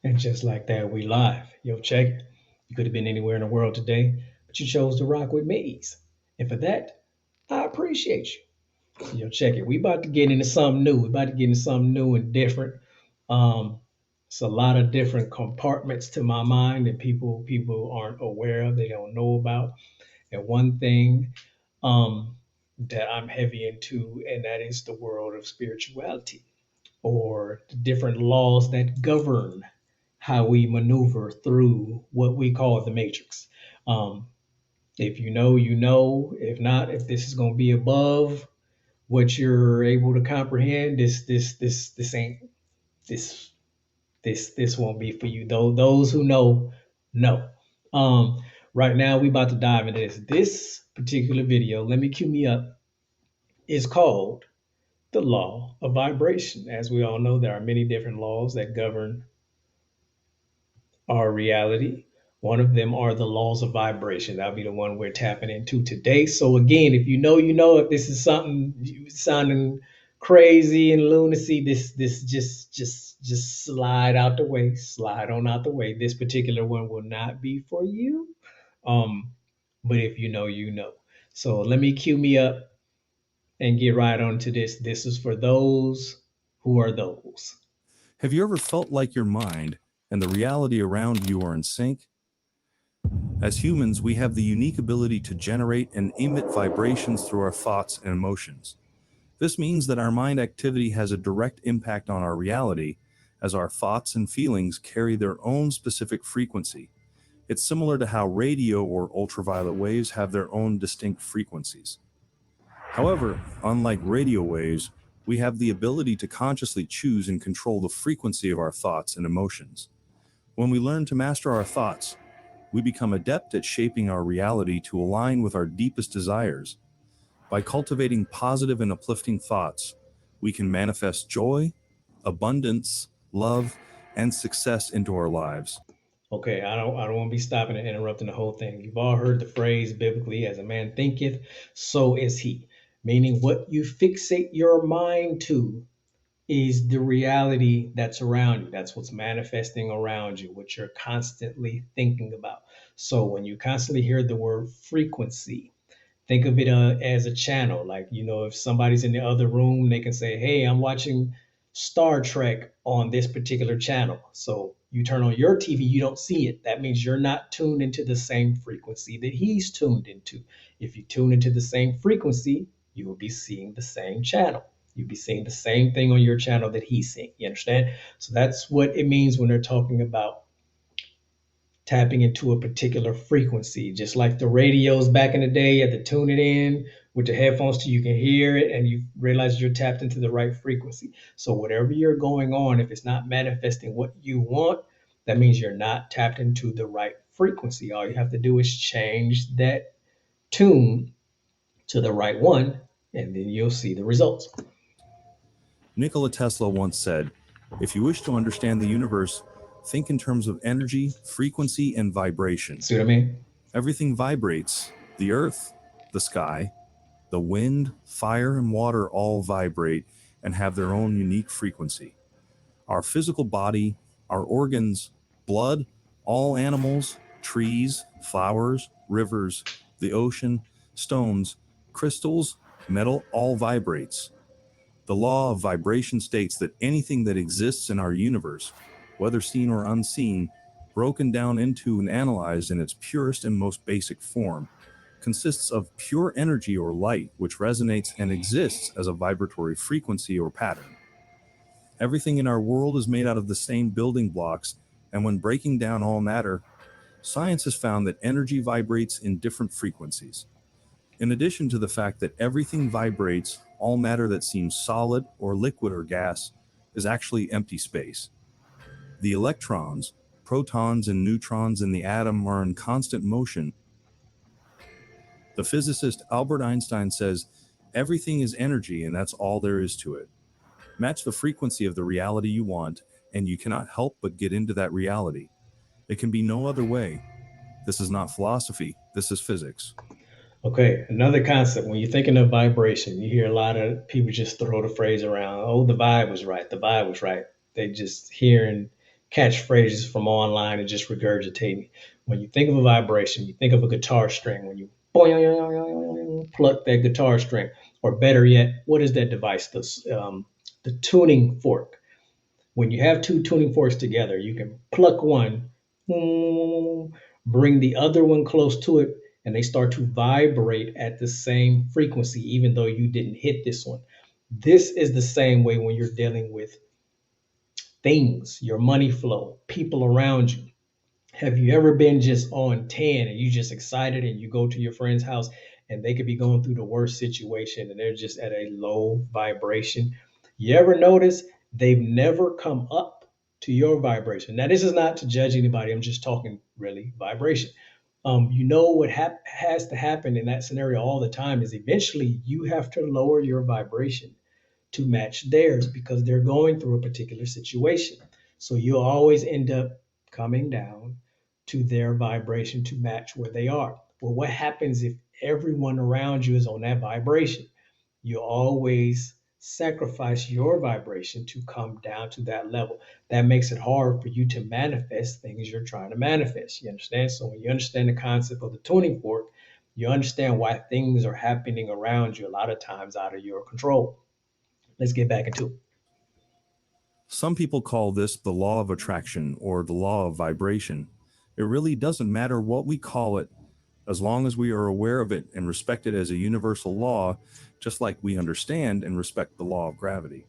And just like that, we live. Yo, check it. You could have been anywhere in the world today, but you chose to rock with Meez. And for that, I appreciate you. Yo, check it. We about to get into something new. We about to get into something new and different. Um, it's a lot of different compartments to my mind that people aren't aware of, they don't know about. And one thing that I'm heavy into, and that is the world of spirituality or the different laws that govern how we maneuver through what we call the matrix. Um, if you know, you know. If not, if this is going to be above what you're able to comprehend, this ain't this this won't be for you. Though those who know know. Um, right now we about to dive into this. This particular video, let me cue me up, is called the law of vibration. As we all know, there are many different laws that govern our reality. One of them are the laws of vibration. That'll be the one we're tapping into today. So again, if you know, you know. If this is something sounding crazy and lunacy, this just slide out the way. Slide on out the way. This particular one will not be for you. Um, but if you know, you know. So let me cue me up and get right on to this. This is for those who are those. Have you ever felt like your mind and the reality around you are in sync? As humans, we have the unique ability to generate and emit vibrations through our thoughts and emotions. This means that our mind activity has a direct impact on our reality, as our thoughts and feelings carry their own specific frequency. It's similar to how radio or ultraviolet waves have their own distinct frequencies. However, unlike radio waves, we have the ability to consciously choose and control the frequency of our thoughts and emotions. When we learn to master our thoughts, we become adept at shaping our reality to align with our deepest desires. By cultivating positive and uplifting thoughts, we can manifest joy, abundance, love, and success into our lives. Okay, I don't want to be stopping and interrupting the whole thing. You've all heard the phrase biblically, as a man thinketh, so is he. Meaning what you fixate your mind to is the reality that's around you. That's what's manifesting around you, what you're constantly thinking about. So when you constantly hear the word frequency, think of it as a channel. Like, if somebody's in the other room, they can say, hey, I'm watching Star Trek on this particular channel. So you turn on your TV, you don't see it. That means you're not tuned into the same frequency that he's tuned into. If you tune into the same frequency, you will be seeing the same channel. You'll be seeing the same thing on your channel that he's seeing. You understand? So that's what it means when they're talking about tapping into a particular frequency. Just like the radios back in the day, you had to tune it in with the headphones so you can hear it and you realize you're tapped into the right frequency. So whatever you're going on, if it's not manifesting what you want, that means you're not tapped into the right frequency. All you have to do is change that tune to the right one, and then you'll see the results. Nikola Tesla once said, "If you wish to understand the universe, think in terms of energy, frequency, and vibration. See what I mean? Everything vibrates. The earth, the sky, the wind, fire, and water all vibrate and have their own unique frequency. Our physical body, our organs, blood, all animals, trees, flowers, rivers, the ocean, stones, crystals, metal, all vibrates. The law of vibration states that anything that exists in our universe, whether seen or unseen, broken down into and analyzed in its purest and most basic form, consists of pure energy or light which resonates and exists as a vibratory frequency or pattern. Everything in our world is made out of the same building blocks, and when breaking down all matter, science has found that energy vibrates in different frequencies. In addition to the fact that everything vibrates, all matter that seems solid or liquid or gas is actually empty space. The electrons, protons, and neutrons in the atom are in constant motion. The physicist Albert Einstein says, "Everything is energy, and that's all there is to it." Match the frequency of the reality you want, and you cannot help but get into that reality. It can be no other way. This is not philosophy, this is physics. Okay, another concept. When you're thinking of vibration, you hear a lot of people just throw the phrase around, oh, the vibe was right, the vibe was right. They just hearing catchphrases from online and just regurgitating. When you think of a vibration, you think of a guitar string. When you pluck that guitar string, or better yet, what is that device? The tuning fork. When you have two tuning forks together, you can pluck one, bring the other one close to it, and they start to vibrate at the same frequency, even though you didn't hit this one. This is the same way when you're dealing with things, your money flow, people around you. Have you ever been just on 10 and you just excited and you go to your friend's house and they could be going through the worst situation and they're just at a low vibration? You ever notice they've never come up to your vibration? Now, this is not to judge anybody. I'm just talking really vibration. You know what has to happen in that scenario all the time is eventually you have to lower your vibration to match theirs because they're going through a particular situation. So you'll always end up coming down to their vibration to match where they are. Well, what happens if everyone around you is on that vibration? You always sacrifice your vibration to come down to that level. That makes it hard for you to manifest things you're trying to manifest. You understand? So when you understand the concept of the tuning fork, you understand why things are happening around you a lot of times out of your control. Let's get back into it. Some people call this the law of attraction or the law of vibration. It really doesn't matter what we call it, as long as we are aware of it and respect it as a universal law, just like we understand and respect the law of gravity.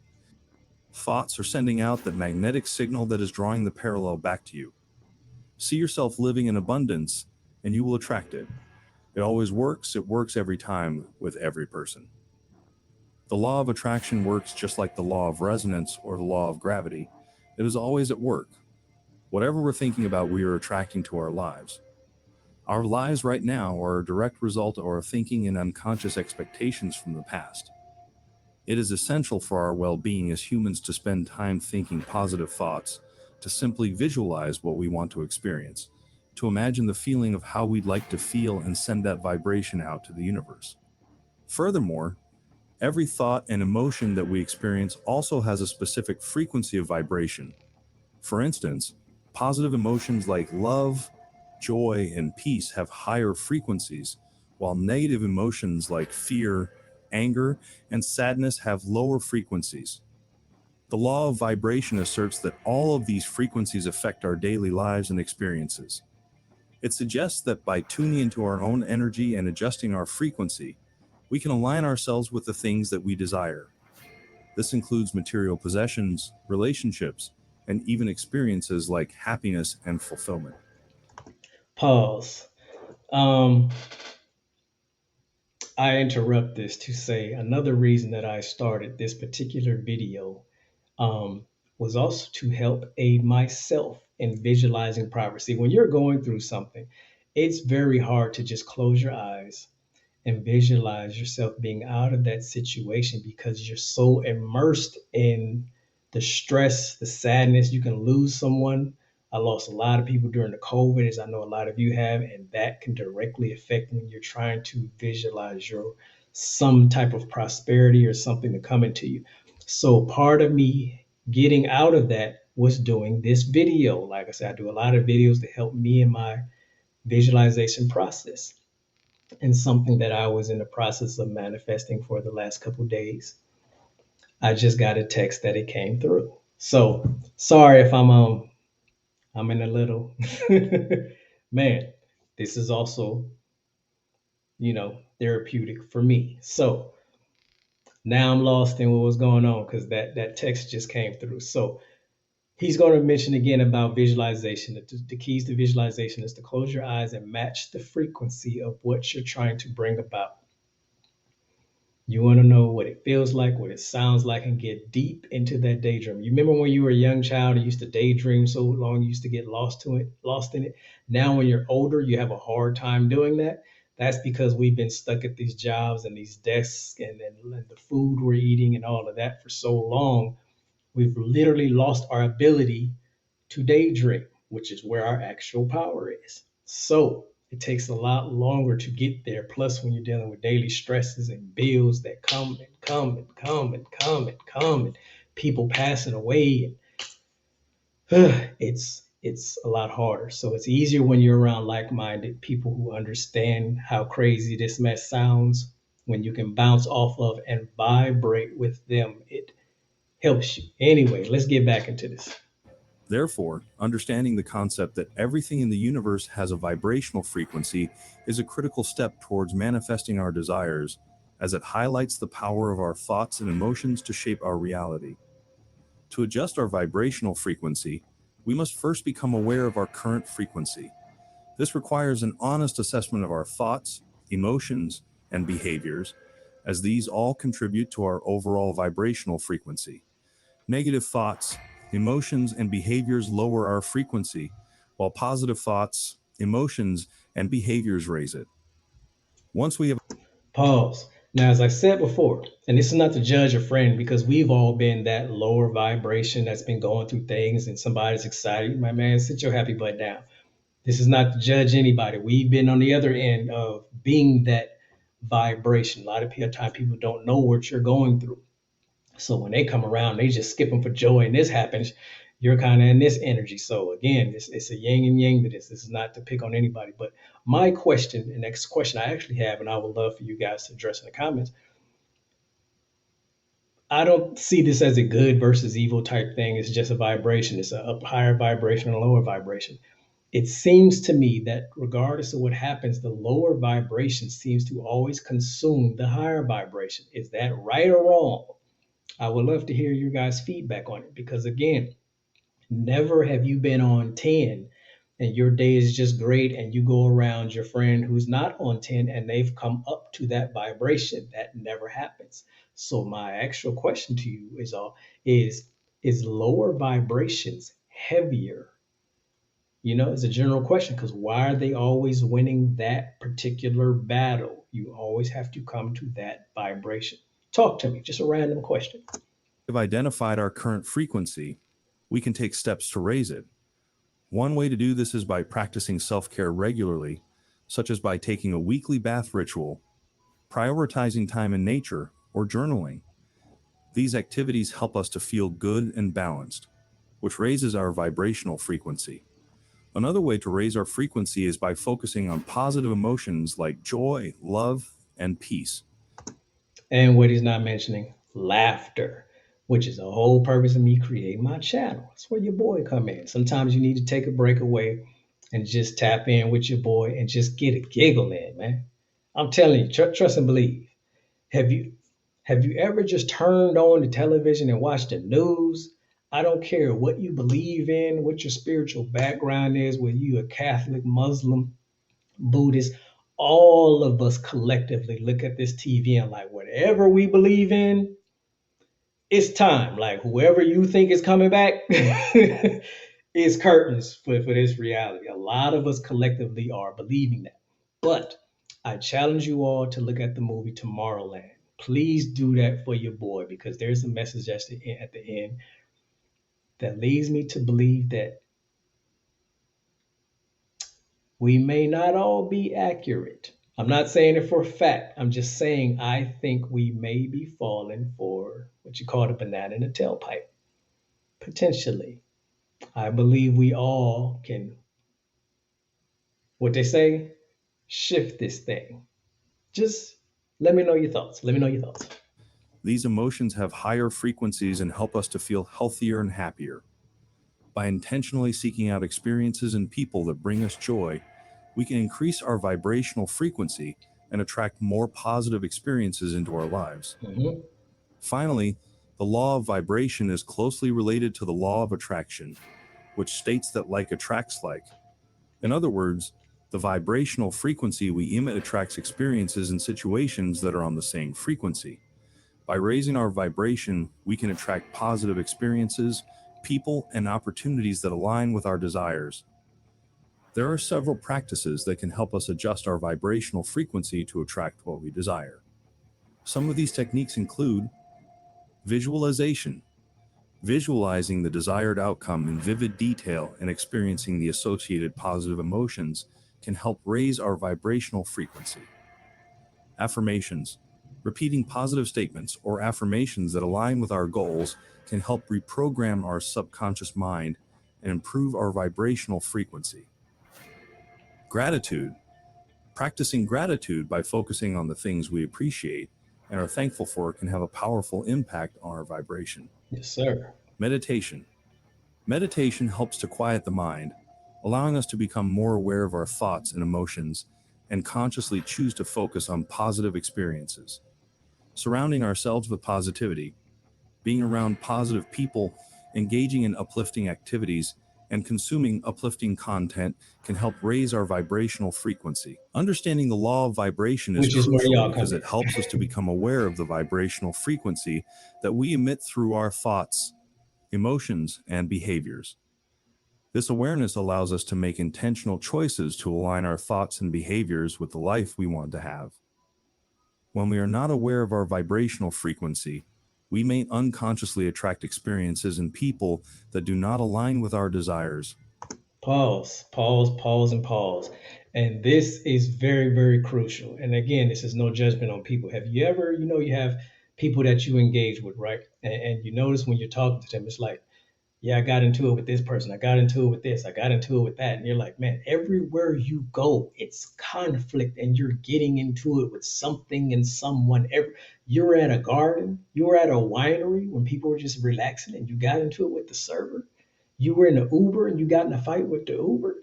Thoughts are sending out that magnetic signal that is drawing the parallel back to you. See yourself living in abundance, and you will attract it. It works every time with every person. The law of attraction works just like the law of resonance or the law of gravity. It is always at work. Whatever we're thinking about, we are attracting to our lives. Our lives right now are a direct result of our thinking and unconscious expectations from the past. It is essential for our well being as humans to spend time thinking positive thoughts, to simply visualize what we want to experience, to imagine the feeling of how we'd like to feel and send that vibration out to the universe. Furthermore, every thought and emotion that we experience also has a specific frequency of vibration. For instance, positive emotions like love, joy, and peace have higher frequencies, while negative emotions like fear, anger, and sadness have lower frequencies. The law of vibration asserts that all of these frequencies affect our daily lives and experiences. It suggests that by tuning into our own energy and adjusting our frequency, we can align ourselves with the things that we desire. This includes material possessions, relationships, and even experiences like happiness and fulfillment. Pause. Um, I interrupt this to say another reason that I started this particular video um, was also to help aid myself in visualizing privacy. When you're going through something, it's very hard to just close your eyes and visualize yourself being out of that situation because you're so immersed in the stress, the sadness. You can lose someone. I lost a lot of people during the COVID, as I know a lot of you have, and that can directly affect when you're trying to visualize your some type of prosperity or something to come into you. So part of me getting out of that was doing this video. Like I said, I do a lot of videos to help me in my visualization process, and something that I was in the process of manifesting for the last couple of days. I just got a text that it came through. So sorry if I'm in a little man. This is also, therapeutic for me. So now I'm lost in what was going on because that text just came through. So he's going to mention again about visualization. The keys to visualization is to close your eyes and match the frequency of what you're trying to bring about. You want to know what it feels like, what it sounds like, and get deep into that daydream. You remember when you were a young child, you used to daydream so long, you used to get lost in it. Now, when you're older, you have a hard time doing that. That's because we've been stuck at these jobs and these desks and the food we're eating and all of that for so long. We've literally lost our ability to daydream, which is where our actual power is. So it takes a lot longer to get there. Plus, when you're dealing with daily stresses and bills that come and come and come and come and come, and people passing away, and it's a lot harder. So it's easier when you're around like-minded people who understand how crazy this mess sounds. When you can bounce off of and vibrate with them, it helps you. Anyway, let's get back into this. Therefore, understanding the concept that everything in the universe has a vibrational frequency is a critical step towards manifesting our desires, as it highlights the power of our thoughts and emotions to shape our reality. To adjust our vibrational frequency, we must first become aware of our current frequency. This requires an honest assessment of our thoughts, emotions, and behaviors, as these all contribute to our overall vibrational frequency. Negative thoughts, emotions, and behaviors lower our frequency, while positive thoughts, emotions, and behaviors raise it. Once we have Pause. Now, as I said before, and this is not to judge a friend because we've all been that lower vibration that's been going through things and somebody's excited. My man, sit your happy butt down. This is not to judge anybody. We've been on the other end of being that vibration. A lot of time people don't know what you're going through. So when they come around, they just skip them for joy and this happens. You're kind of in this energy. So again, it's a yin and yang to this. This is not to pick on anybody. But my question, the next question I actually have, and I would love for you guys to address in the comments. I don't see this as a good versus evil type thing. It's just a vibration. It's a up higher vibration and a lower vibration. It seems to me that regardless of what happens, the lower vibration seems to always consume the higher vibration. Is that right or wrong? I would love to hear your guys' feedback on it because, again, never have you been on 10 and your day is just great and you go around your friend who's not on 10 and they've come up to that vibration. That never happens. So my actual question to you is is lower vibrations heavier? It's a general question because why are they always winning that particular battle? You always have to come to that vibration. Talk to me, just a random question. identified our current frequency, we can take steps to raise it. One way to do this is by practicing self care regularly, such as by taking a weekly bath ritual, prioritizing time in nature, or journaling. These activities help us to feel good and balanced, which raises our vibrational frequency. Another way to raise our frequency is by focusing on positive emotions like joy, love, and peace. And what he's not mentioning, laughter, which is the whole purpose of me creating my channel. That's where your boy come in. Sometimes you need to take a break away and just tap in with your boy and just get a giggle in, man. I'm telling you, trust and believe. Have you have you ever just turned on the television and watched the news? I don't care what you believe in, what your spiritual background is, whether you a Catholic, Muslim, Buddhist, all of us collectively look at this TV and like whatever we believe in, it's time. Like whoever you think is coming back is curtains for this reality. A lot of us collectively are believing that. But I challenge you all to look at the movie Tomorrowland. Please do that for your boy because there's a message at the end that leads me to believe that we may not all be accurate. I'm not saying it for a fact. I'm just saying I think we may be falling for what you call the banana in the tailpipe. Potentially. I believe we all can, what they say, shift this thing. Just let me know your thoughts. Let me know your thoughts. These emotions have higher frequencies and help us to feel healthier and happier. By intentionally seeking out experiences and people that bring us joy, we can increase our vibrational frequency and attract more positive experiences into our lives. Mhm. Finally, the law of vibration is closely related to the law of attraction, which states that like attracts like. In other words, the vibrational frequency we emit attracts experiences and situations that are on the same frequency. By raising our vibration, we can attract positive experiences, people, and opportunities that align with our desires. There are several practices that can help us adjust our vibrational frequency to attract what we desire. Some of these techniques include visualization, visualizing the desired outcome in vivid detail and experiencing the associated positive emotions can help raise our vibrational frequency. Affirmations, repeating positive statements or affirmations that align with our goals can help reprogram our subconscious mind and improve our vibrational frequency. Gratitude. Practicing gratitude by focusing on the things we appreciate and are thankful for can have a powerful impact on our vibration. Yes, sir. Meditation. Meditation helps to quiet the mind, allowing us to become more aware of our thoughts and emotions and consciously choose to focus on positive experiences. Surrounding ourselves with positivity, being around positive people, engaging in uplifting activities, and consuming uplifting content can help raise our vibrational frequency. Understanding the law of vibration is Which is where crucial y'all come because in. it helps us to become aware of the vibrational frequency that we emit through our thoughts, emotions, and behaviors. This awareness allows us to make intentional choices to align our thoughts and behaviors with the life we want to have. When we are not aware of our vibrational frequency, we may unconsciously attract experiences and people that do not align with our desires. Pause, pause, pause, and pause. And this is very, very crucial. And again, this is no judgment on people. Have you ever, you have people that you engage with, right? And you notice when you're talking to them, it's like, yeah, I got into it with this person. I got into it with this. I got into it with that. And you're like, man, everywhere you go, it's conflict and you're getting into it with something and someone. You're at a garden, you were at a winery when people were just relaxing and you got into it with the server. You were in the Uber and you got in a fight with the Uber.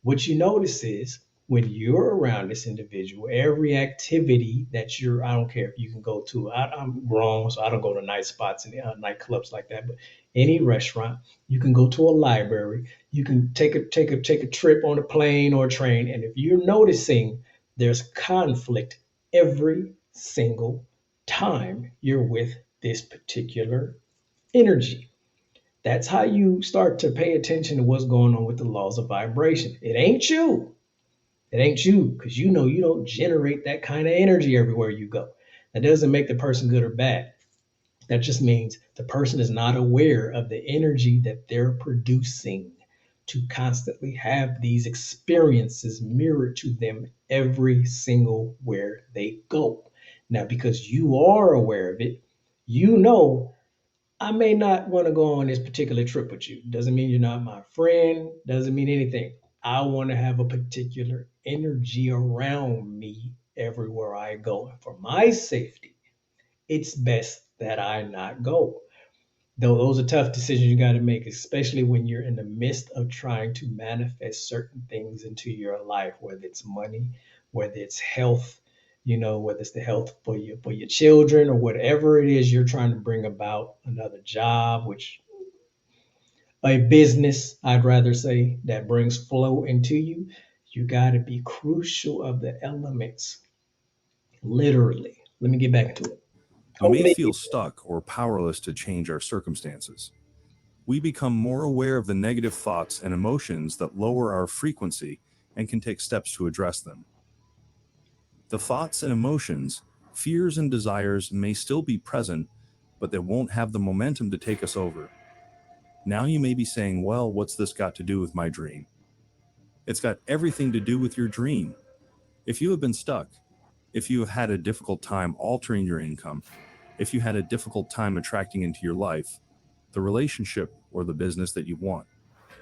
What you notice is when you're around this individual, every activity that I don't care if you can go to, I'm wrong, so I don't go to night spots and nightclubs like that, but any restaurant, you can go to a library, you can take a trip on a plane or a train, and if you're noticing, there's conflict every single time you're with this particular energy. That's how you start to pay attention to what's going on with the laws of vibration. It ain't you. It ain't you because you know you don't generate that kind of energy everywhere you go. That doesn't make the person good or bad. That just means the person is not aware of the energy that they're producing to constantly have these experiences mirrored to them every single where they go. Now, because you are aware of it, you know I may not want to go on this particular trip with you. Doesn't mean you're not my friend, doesn't mean anything. I want to have a particular energy around me everywhere I go. And for my safety, it's best that I not go. Though those are tough decisions you got to make, especially when you're in the midst of trying to manifest certain things into your life, whether it's money, whether it's health, whether it's the health for your children or whatever it is you're trying to bring about, another job, which a business, I'd rather say, that brings flow into you. You got to be crucial of the elements, literally. Let me get back into it. We may Totally. feel stuck or powerless to change our circumstances. We become more aware of the negative thoughts and emotions that lower our frequency and can take steps to address them. The thoughts and emotions, fears and desires may still be present, but they won't have the momentum to take us over. Now you may be saying, well, what's this got to do with my dream? It's got everything to do with your dream. If you have been stuck, if you have had a difficult time altering your income, if you had a difficult time attracting into your life the relationship or the business that you want,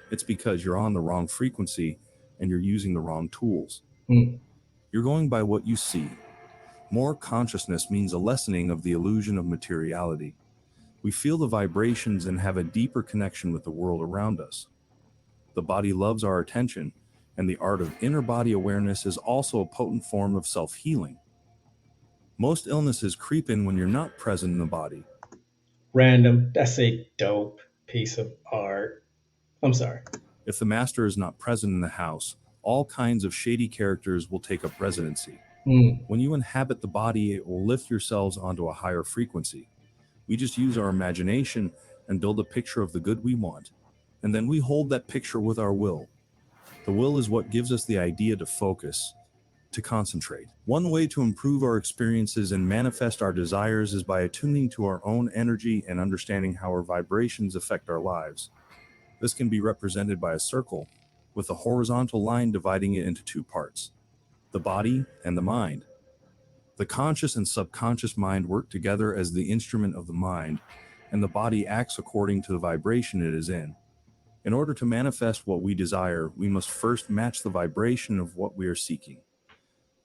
it's because you're on the wrong frequency and you're using the wrong tools. Mm. You're going by what you see. More consciousness means a lessening of the illusion of materiality. We feel the vibrations and have a deeper connection with the world around us. The body loves our attention, and the art of inner body awareness is also a potent form of self-healing. Most illnesses creep in when you're not present in the body. Random. That's a dope piece of art. I'm sorry. If the master is not present in the house, all kinds of shady characters will take up residency. Mm. When you inhabit the body, it will lift yourselves onto a higher frequency. We just use our imagination and build a picture of the good we want, and then we hold that picture with our will. The will is what gives us the idea to focus, to concentrate. One way to improve our experiences and manifest our desires is by attuning to our own energy and understanding how our vibrations affect our lives. This can be represented by a circle, with a horizontal line dividing it into two parts: the body and the mind. The conscious and subconscious mind work together as the instrument of the mind, and the body acts according to the vibration it is in. In order to manifest what we desire, we must first match the vibration of what we are seeking.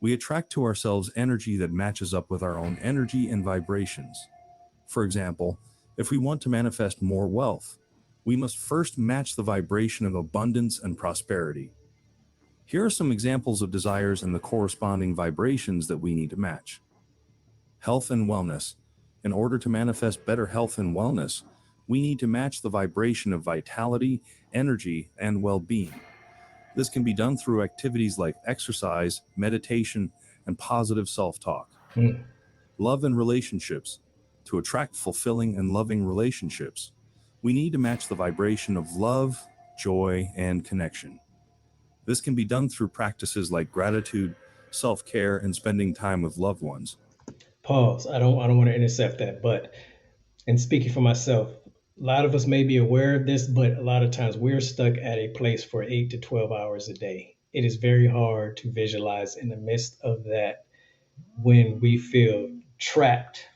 We attract to ourselves energy that matches up with our own energy and vibrations. For example, if we want to manifest more wealth, we must first match the vibration of abundance and prosperity. Here are some examples of desires and the corresponding vibrations that we need to match. Health and wellness. In order to manifest better health and wellness, we need to match the vibration of vitality, energy, and well being. This can be done through activities like exercise, meditation, and positive self talk. Mm. Love and relationships. To attract fulfilling and loving relationships, we need to match the vibration of love, joy, and connection. This can be done through practices like gratitude, self care, and spending time with loved ones. Pause. I don't want to intercept that, but and speaking for myself, a lot of us may be aware of this, but a lot of times we're stuck at a place for 8 to 12 hours a day. It is very hard to visualize in the midst of that when we feel trapped,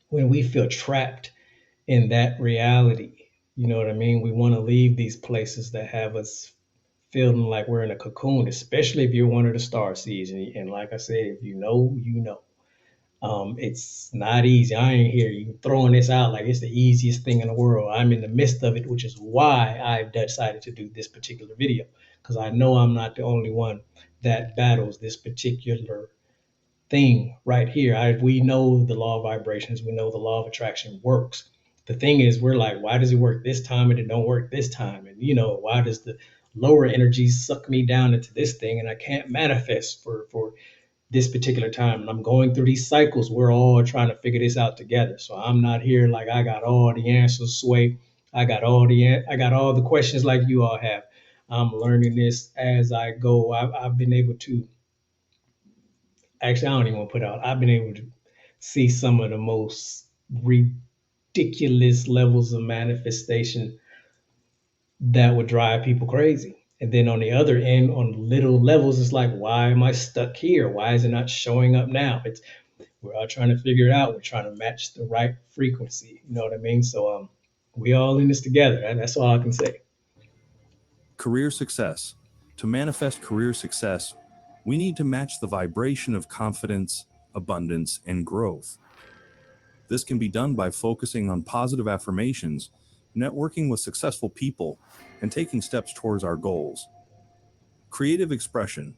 when we feel trapped in that reality. You know what I mean? We want to leave these places that have us feeling like we're in a cocoon, especially if you're one of the star seeds. And like I said, if you know, you know. It's not easy. I ain't here you throwing this out like it's the easiest thing in the world. I'm in the midst of it, which is why I've decided to do this particular video because I know I'm not the only one that battles this particular thing right here. We know the law of vibrations. We know the law of attraction works. The thing is, we're like, why does it work this time and it don't work this time? And why does the lower energy suck me down into this thing and I can't manifest for this particular time? And I'm going through these cycles. We're all trying to figure this out together. So I'm not here like I got all the answers, Sway. I got all the questions like you all have. I'm learning this as I go. I've been able to actually, I don't even want to put out. I've been able to see some of the most ridiculous levels of manifestation that would drive people crazy. And then on the other end, on little levels, it's like, why am I stuck here? Why is it not showing up now? We're all trying to figure it out. We're trying to match the right frequency. You know what I mean? So we all in this together. That's all I can say. Career success. To manifest career success, we need to match the vibration of confidence, abundance, and growth. This can be done by focusing on positive affirmations, networking with successful people, and taking steps towards our goals. Creative expression.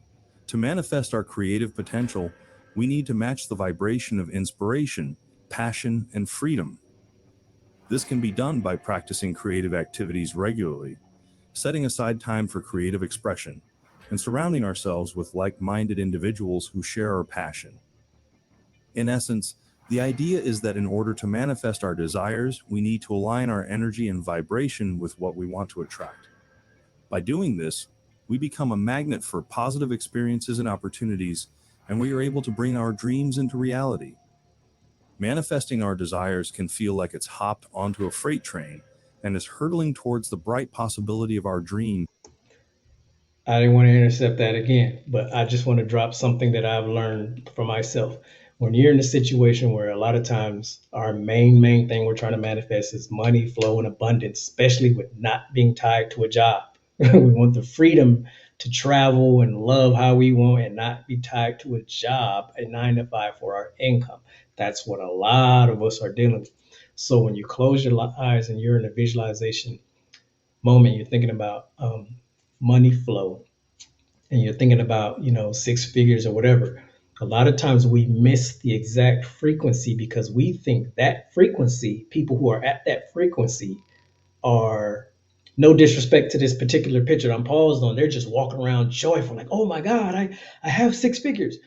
To manifest our creative potential, we need to match the vibration of inspiration, passion, and freedom. This can be done by practicing creative activities regularly, setting aside time for creative expression, and surrounding ourselves with like minded individuals who share our passion. In essence, the idea is that in order to manifest our desires, we need to align our energy and vibration with what we want to attract. By doing this, we become a magnet for positive experiences and opportunities, and we are able to bring our dreams into reality. Manifesting our desires can feel like it's hopped onto a freight train and is hurtling towards the bright possibility of our dream. I didn't want to intercept that again, but I just want to drop something that I've learned for myself. When you're in a situation where a lot of times our main thing we're trying to manifest is money, flow, and abundance, especially with not being tied to a job. We want the freedom to travel and love how we want and not be tied to a job, a 9 to 5 for our income. That's what a lot of us are dealing with. So when you close your eyes and you're in a visualization moment, you're thinking about money flow, and you're thinking about 6 figures or whatever. A lot of times we miss the exact frequency because we think that frequency, people who are at that frequency, are, no disrespect to this particular picture I'm paused on, they're just walking around joyful, like, oh my God, I have 6 figures.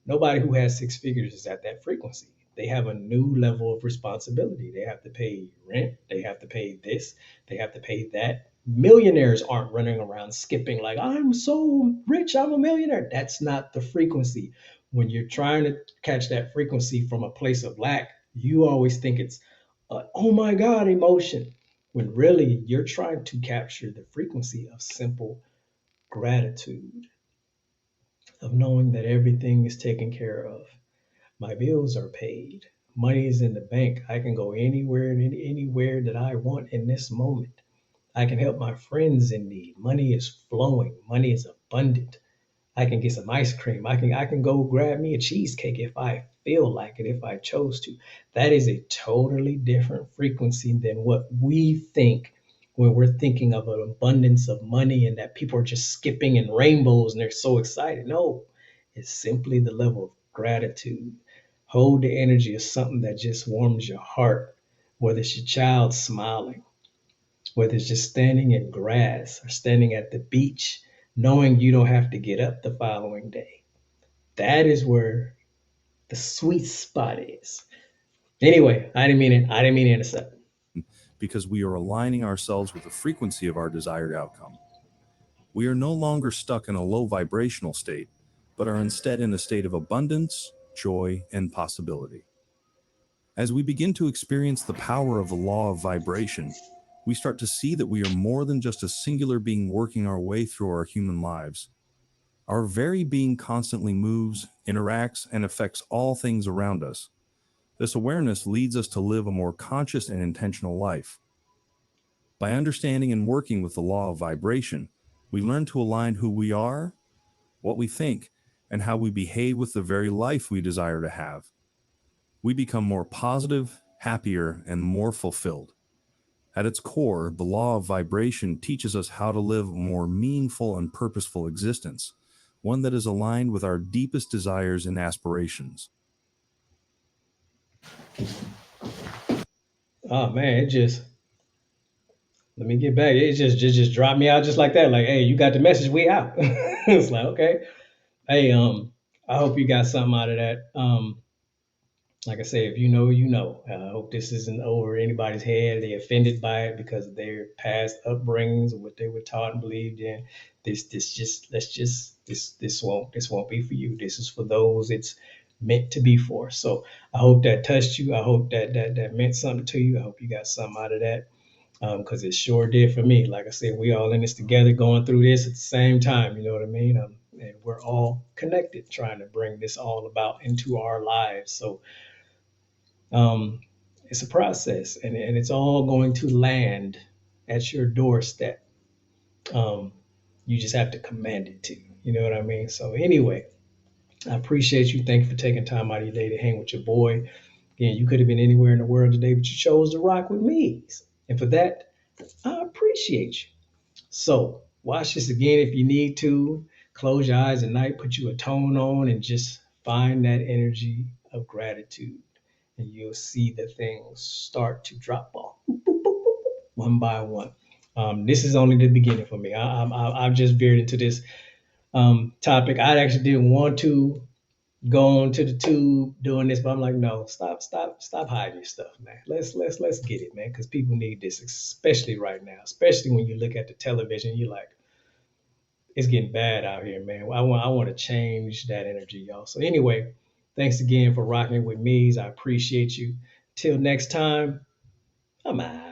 Nobody who has 6 figures is at that frequency. They have a new level of responsibility. They have to pay rent, they have to pay this, they have to pay that. Millionaires aren't running around skipping like, I'm so rich, I'm a millionaire. That's not the frequency. When you're trying to catch that frequency from a place of lack, you always think it's oh my God emotion, when really you're trying to capture the frequency of simple gratitude, of knowing that everything is taken care of. My bills are paid. Money is in the bank. I can go anywhere and anywhere that I want in this moment. I can help my friends in need. Money is flowing. Money is abundant. I can get some ice cream. I can go grab me a cheesecake if I feel like it, if I chose to. That is a totally different frequency than what we think when we're thinking of an abundance of money and that people are just skipping in rainbows and they're so excited. No, it's simply the level of gratitude. Hold the energy of something that just warms your heart, whether it's your child smiling, whether it's just standing in grass or standing at the beach, knowing you don't have to get up the following day. That is where the sweet spot is. Anyway, I didn't mean it. I didn't mean to intercept. because we are aligning ourselves with the frequency of our desired outcome. We are no longer stuck in a low vibrational state, but are instead in a state of abundance, joy, and possibility. As we begin to experience the power of the law of vibration, we start to see that we are more than just a singular being working our way through our human lives. Our very being constantly moves, interacts, and affects all things around us. This awareness leads us to live a more conscious and intentional life. By understanding and working with the law of vibration, we learn to align who we are, what we think, and how we behave with the very life we desire to have. We become more positive, happier, and more fulfilled. At its core, the law of vibration teaches us how to live a more meaningful and purposeful existence, one that is aligned with our deepest desires and aspirations. Oh man, it just let me get back. It just dropped me out just like that. Like, hey, you got the message. We out. It's like okay. Hey, I hope you got something out of that. Like I say, if you know, you know. I hope this isn't over anybody's head. They offended by it because of their past upbringings or what they were taught and believed in. This just let's just this won't be for you. This is for those it's meant to be for. So I hope that touched you. I hope that meant something to you. I hope you got something out of that because it sure did for me. Like I said, we all in this together, going through this at the same time. You know what I mean? And we're all connected, trying to bring this all about into our lives. So um, it's a process, and it's all going to land at your doorstep. Um, you just have to command it to. You know what I mean? So anyway, I appreciate you. Thank you for taking time out of your day to hang with your boy. Again, you could have been anywhere in the world today, but you chose to rock with me. And for that, I appreciate you. So watch this again if you need to. Close your eyes at night, put you a tone on, and just find that energy of gratitude. And you'll see the things start to drop off one by one. This is only the beginning for me. I've just veered into this topic. I actually didn't want to go on to the tube doing this, but I'm like, no, stop hiding your stuff, man. Let's get it, man, because people need this, especially right now. Especially when you look at the television, you're like, it's getting bad out here, man. I want to change that energy, y'all. So anyway, thanks again for rocking with me. I appreciate you. Till next time, I'm out.